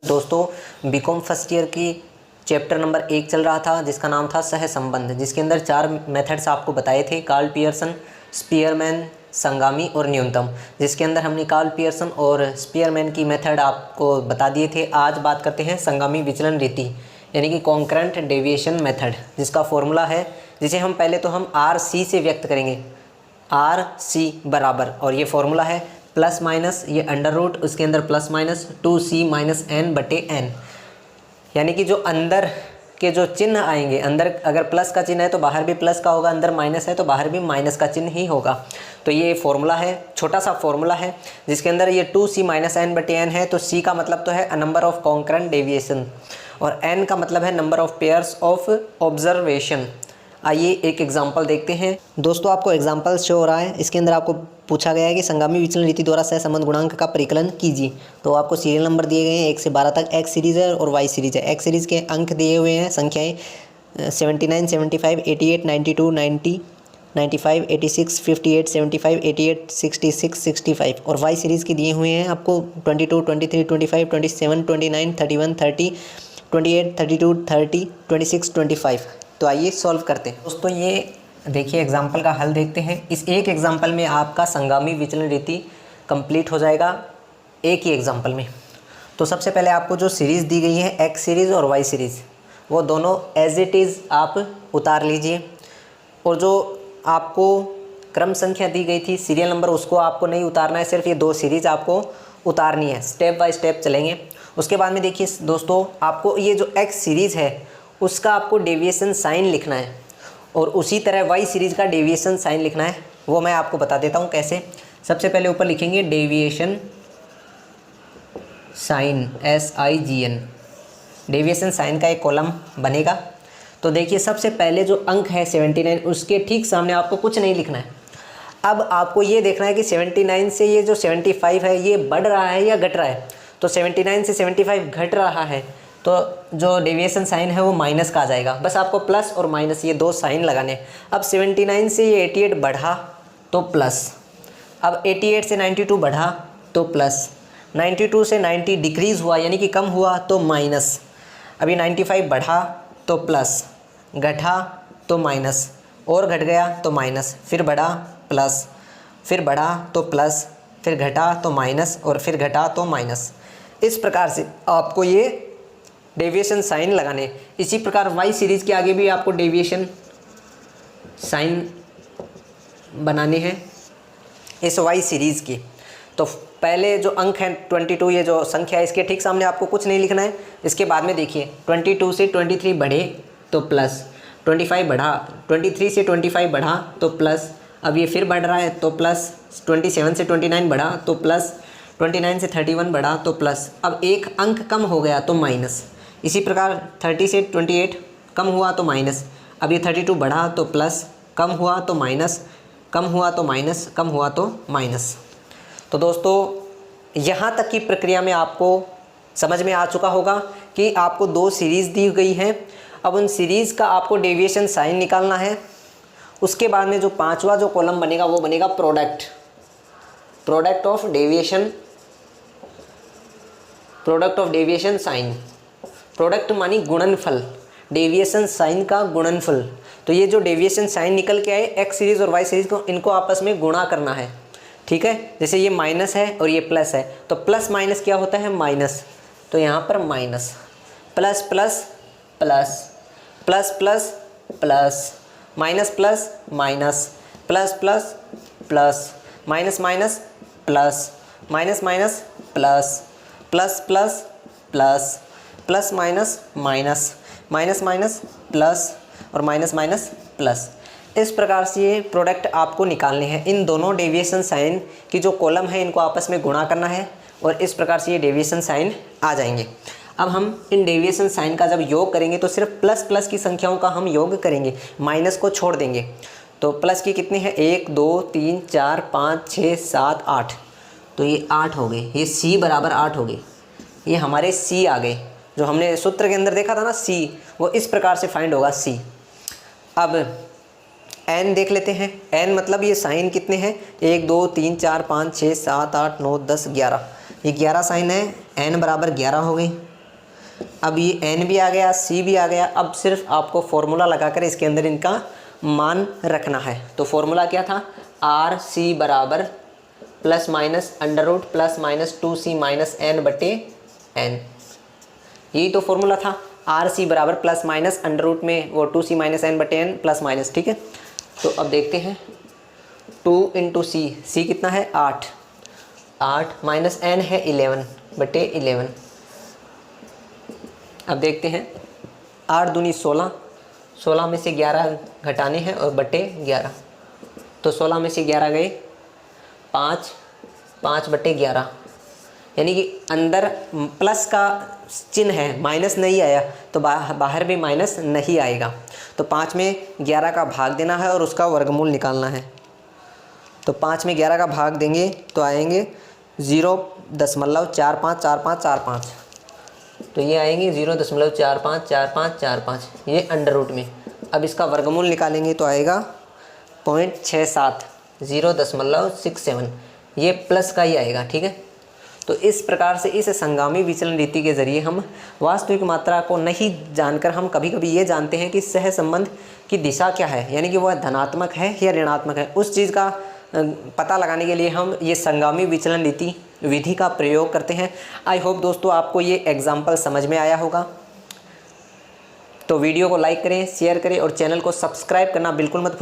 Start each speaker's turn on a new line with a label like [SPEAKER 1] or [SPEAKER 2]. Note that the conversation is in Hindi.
[SPEAKER 1] दोस्तों बीकॉम फर्स्ट ईयर की चैप्टर नंबर 1 चल रहा था जिसका नाम था सहसंबंध, जिसके अंदर 4 मेथड्स आपको बताए थे, कार्ल पियर्सन, स्पीयरमैन, संगामी और न्यूनतम। जिसके अंदर हमने कार्ल पियर्सन और स्पीयरमैन की मेथड आपको बता दिए थे। आज बात करते हैं संगामी विचलन रीति यानी कि कॉन्करेंट डेविएशन मेथड, जिसका फॉर्मूला है, जिसे हम पहले तो हम आर सी से व्यक्त करेंगे। आर सी बराबर, और ये फॉर्मूला है प्लस माइनस ये अंडर रूट, उसके अंदर plus minus 2c minus n बटे एन, यानी कि जो अंदर के जो चिन्ह आएंगे, अंदर अगर प्लस का चिन्ह है तो बाहर भी प्लस का होगा, अंदर माइनस है तो बाहर भी माइनस का चिन्ह ही होगा। तो ये फॉर्मूला है, छोटा सा फॉर्मूला है, जिसके अंदर ये 2c माइनस एन बटे एन है। तो c का मतलब तो है नंबर ऑफ कॉन्करेंट डेविएशन और n का मतलब है number of pairs of observation. आइए एक एग्जांपल देखते हैं। दोस्तों आपको एग्जांपल शो हो रहा है, इसके अंदर आपको पूछा गया है कि संगामी विचलन रीति द्वारा सहसंबंध गुणांक का परिकलन कीजिए। तो आपको सीरियल नंबर दिए गए हैं 1 से 12 तक, एक्स सीरीज़ है और वाई सीरीज़ है। एक्स सीरीज़ के अंक दिए हुए हैं, संख्याएँ 79, 75, 88, 92, 90, 95, 86, 58, 75, 88, 66, 65 और वाई सीरीज़ के दिए हुए हैं आपको 22, 23, 25, 27, 29, 31, 30, 28, 32, 30, 26, 25। तो आइए सॉल्व करते हैं। दोस्तों ये देखिए एग्जाम्पल का हल देखते हैं। इस एक एग्जाम्पल में आपका संगामी विचलन रीति कंप्लीट हो जाएगा, एक ही एग्जाम्पल में। तो सबसे पहले आपको जो सीरीज़ दी गई है एक्स सीरीज़ और वाई सीरीज़, वो दोनों एज इट इज़ आप उतार लीजिए, और जो आपको क्रम संख्या दी गई थी सीरियल नंबर, उसको आपको नहीं उतारना है, सिर्फ ये 2 सीरीज़ आपको उतारनी है। स्टेप बाय स्टेप चलेंगे। उसके बाद में देखिए दोस्तों, आपको ये जो एक्स सीरीज़ है उसका आपको डेविएशन साइन लिखना है, और उसी तरह वाई सीरीज़ का डेविएशन साइन लिखना है। वो मैं आपको बता देता हूँ कैसे। सबसे पहले ऊपर लिखेंगे deviation sign, SIGN। Deviation sign का एक कॉलम बनेगा। तो देखिए सबसे पहले जो अंक है 79, उसके ठीक सामने आपको कुछ नहीं लिखना है। अब आपको ये देखना है कि 79 से ये जो 75 है ये बढ़ रहा है या घट रहा है। तो 79 से 75 घट रहा है, तो जो डेविएशन साइन है वो माइनस का आ जाएगा। बस आपको प्लस और माइनस ये 2 साइन लगाने। अब 79 से ये 88 बढ़ा तो प्लस, अब 88 से 92 बढ़ा तो प्लस, 92 से 90 डिक्रीज़ हुआ यानी कि कम हुआ तो माइनस, अभी 95 बढ़ा तो प्लस, घटा तो माइनस, और घट गया तो माइनस, फिर बढ़ा प्लस, फिर बढ़ा तो प्लस, फिर घटा तो माइनस, और फिर घटा तो माइनस। इस प्रकार से आपको ये डेविएशन साइन लगाने। इसी प्रकार वाई सीरीज़ के आगे भी आपको डेविएशन साइन बनाने हैं इस वाई सीरीज़ की। तो पहले जो अंक है 22, ये जो संख्या है इसके ठीक सामने आपको कुछ नहीं लिखना है। इसके बाद में देखिए 22 से 23 बढ़े तो प्लस, 25 बढ़ा, 23 से 25 बढ़ा तो प्लस, अब ये फिर बढ़ रहा है तो प्लस, 27 से 29 बढ़ा तो प्लस, 29 से 31 बढ़ा तो प्लस, अब एक अंक कम हो गया तो माइनस। इसी प्रकार 30 से 28 कम हुआ तो माइनस, अब ये 32 बढ़ा तो प्लस, कम हुआ तो माइनस, कम हुआ तो माइनस, कम हुआ तो माइनस। तो दोस्तों यहाँ तक की प्रक्रिया में आपको समझ में आ चुका होगा कि आपको 2 सीरीज़ दी गई हैं। अब उन सीरीज़ का आपको डेविएशन साइन निकालना है। उसके बाद में जो 5वां जो कॉलम बनेगा वो बनेगा product of deviation sign. Product मानी गुणनफल, डेविएशन साइन का गुणनफल। तो ये जो डेविएशन साइन निकल के आए एक्स सीरीज़ और वाई सीरीज़ को, इनको आपस में गुणा करना है, ठीक है। जैसे ये माइनस है और ये प्लस है, तो प्लस माइनस क्या होता है, माइनस। तो यहाँ पर minus, plus plus plus, plus plus plus, minus plus minus, plus plus plus, minus minus plus, minus minus plus, plus plus plus, plus minus minus, minus minus plus, और माइनस माइनस प्लस। इस प्रकार से ये प्रोडक्ट आपको निकालने हैं। इन दोनों डेविएशन साइन की जो कॉलम है इनको आपस में गुणा करना है, और इस प्रकार से ये डेविएशन साइन आ जाएंगे। अब हम इन डेविएशन साइन का जब योग करेंगे तो सिर्फ प्लस प्लस की संख्याओं का हम योग करेंगे, माइनस को छोड़ देंगे। तो प्लस की कितनी है, 1 2 3 4 5 6 7 8, तो ये 8 हो गए, ये C बराबर 8 हो गए, ये हमारे C आ गए। जो हमने सूत्र के अंदर देखा था ना C, वो इस प्रकार से फाइंड होगा C। अब n देख लेते हैं। n मतलब ये साइन कितने हैं, 1 2 3 4 5 6 7 8 9 10 11, ये 11 साइन है, n बराबर 11 हो गई। अब ये n भी आ गया, c भी आ गया। अब सिर्फ आपको फॉर्मूला लगाकर इसके अंदर इनका मान रखना है। तो फॉर्मूला क्या था, आर सी बराबर plus minus under root plus minus 2c minus n बटे n। यही तो फॉर्मूला था, आर सी बराबर प्लस माइनस अंडर रूट में वो 2c माइनस n बटे n प्लस माइनस। ठीक है, तो अब देखते हैं 2 इंटू सी, सी कितना है 8 माइनस n है 11 बटे 11। अब देखते हैं 8 दूनी 16, 16 में से 11 घटाने हैं और बटे 11, तो 16 में से 11 गए 5 बटे 11, यानी कि अंदर प्लस का चिन्ह है, माइनस नहीं आया, तो बाहर भी माइनस नहीं आएगा। तो 5 में 11 का भाग देना है और उसका वर्गमूल निकालना है। तो 5 में 11 का भाग देंगे तो आएंगे 0.454545, तो ये आएंगे 0.454545, ये अंडर रूट में। अब इसका वर्गमूल निकालेंगे तो आएगा 0.67, 0.67, ये प्लस का ही आएगा। ठीक है, तो इस प्रकार से इस संगामी विचलन रीति के ज़रिए हम वास्तविक मात्रा को नहीं जानकर हम कभी कभी ये जानते हैं कि सह संबंध की दिशा क्या है, यानी कि वह धनात्मक है या ऋणात्मक है। उस चीज़ का पता लगाने के लिए हम ये संगामी विचलन रीति विधि का प्रयोग करते हैं। आई होप दोस्तों आपको ये एग्जाम्पल समझ में आया होगा। तो वीडियो को लाइक करें, शेयर करें और चैनल को सब्सक्राइब करना बिल्कुल मत